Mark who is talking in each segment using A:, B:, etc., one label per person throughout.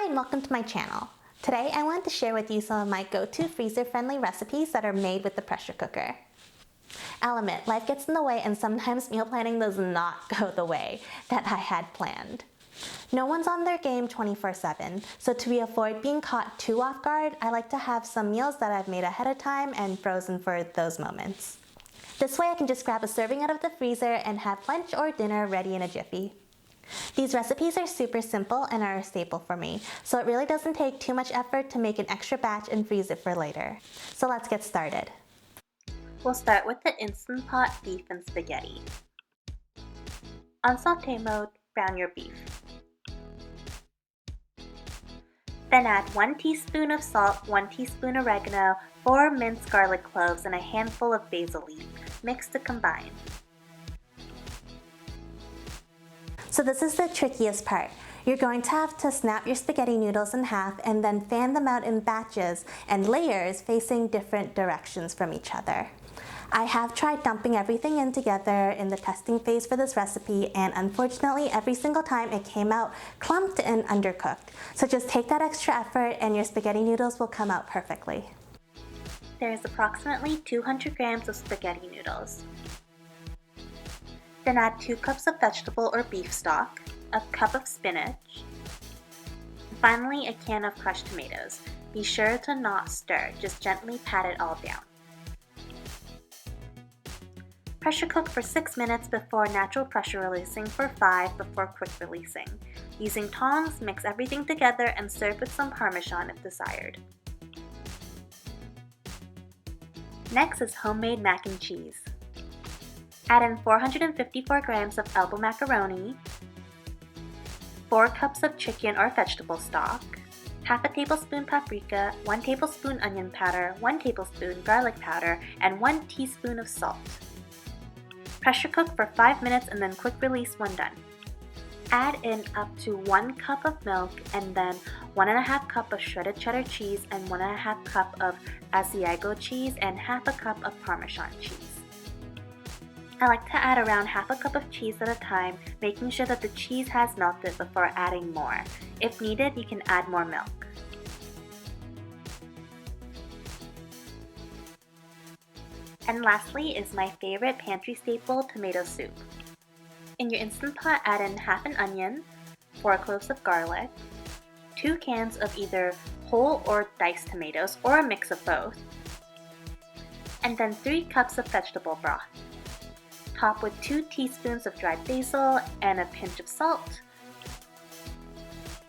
A: and welcome to my channel. Today I wanted to share with you some of my go-to freezer-friendly recipes that are made with the pressure cooker. I'll admit, life gets in the way and sometimes meal planning does not go the way that I had planned. No one's on their game 24/7, so to avoid being caught too off guard, I like to have some meals that I've made ahead of time and frozen for those moments. This way I can just grab a serving out of the freezer and have lunch or dinner ready in a jiffy. These recipes are super simple and are a staple for me, so it really doesn't take too much effort to make an extra batch and freeze it for later. So let's get started. We'll start with the Instant Pot beef and spaghetti. On sauté mode, brown your beef. Then add 1 teaspoon of salt, 1 teaspoon oregano, 4 minced garlic cloves, and a handful of basil leaf. Mix to combine. So this is the trickiest part. You're going to have to snap your spaghetti noodles in half and then fan them out in batches and layers facing different directions from each other. I have tried dumping everything in together in the testing phase for this recipe, and unfortunately every single time it came out clumped and undercooked. So just take that extra effort and your spaghetti noodles will come out perfectly. There is approximately 200 grams of spaghetti noodles. Then add 2 cups of vegetable or beef stock, a cup of spinach, and finally a can of crushed tomatoes. Be sure to not stir, just gently pat it all down. Pressure cook for 6 minutes before natural pressure releasing for 5 before quick releasing. Using tongs, mix everything together and serve with some Parmesan if desired. Next is homemade mac and cheese. Add in 454 grams of elbow macaroni, 4 cups of chicken or vegetable stock, half a tablespoon paprika, 1 tablespoon onion powder, 1 tablespoon garlic powder, and 1 teaspoon of salt. Pressure cook for 5 minutes and then quick release when done. Add in up to 1 cup of milk and then 1½ cup of shredded cheddar cheese and 1½ cup of Asiago cheese and half a cup of Parmesan cheese. I like to add around half a cup of cheese at a time, making sure that the cheese has melted before adding more. If needed, you can add more milk. And lastly is my favorite pantry staple, tomato soup. In your Instant Pot, add in half an onion, 4 cloves of garlic, 2 cans of either whole or diced tomatoes or a mix of both, and then 3 cups of vegetable broth. Top with 2 teaspoons of dried basil and a pinch of salt.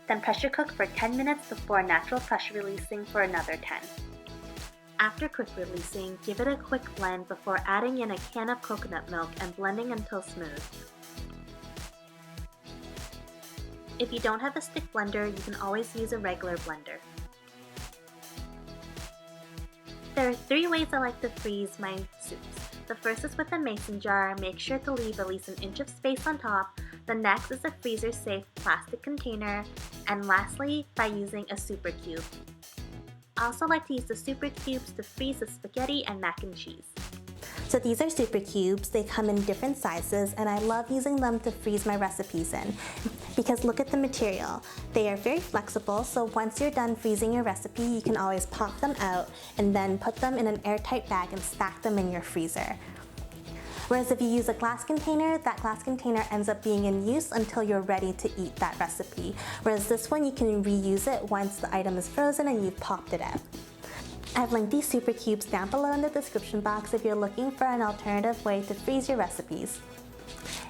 A: Then pressure cook for 10 minutes before natural pressure releasing for another 10. After quick releasing, give it a quick blend before adding in a can of coconut milk and blending until smooth. If you don't have a stick blender, you can always use a regular blender. There are 3 ways I like to freeze my soups. The first is with a mason jar. Make sure to leave at least an inch of space on top. The next is a freezer-safe plastic container. And lastly, by using a super cube. I also like to use the super cubes to freeze the spaghetti and mac and cheese. So these are super cubes. They come in different sizes and I love using them to freeze my recipes in because look at the material. They are very flexible, so once you're done freezing your recipe, you can always pop them out and then put them in an airtight bag and stack them in your freezer. Whereas if you use a glass container, that glass container ends up being in use until you're ready to eat that recipe. Whereas this one, you can reuse it once the item is frozen and you've popped it out. I've linked these super cubes down below in the description box if you're looking for an alternative way to freeze your recipes.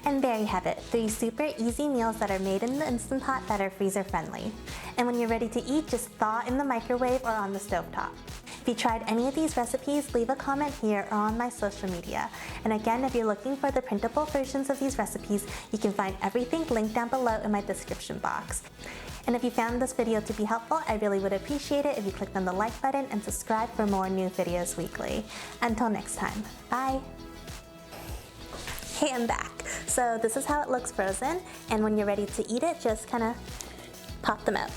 A: And there you have it, 3 super easy meals that are made in the Instant Pot that are freezer friendly. And when you're ready to eat, just thaw in the microwave or on the stovetop. If you tried any of these recipes, leave a comment here or on my social media. And again, if you're looking for the printable versions of these recipes, you can find everything linked down below in my description box. And if you found this video to be helpful, I really would appreciate it if you clicked on the like button and subscribe for more new videos weekly. Until next time, bye! Hey, I'm back. So this is how it looks frozen, and when you're ready to eat it, just kind of pop them out.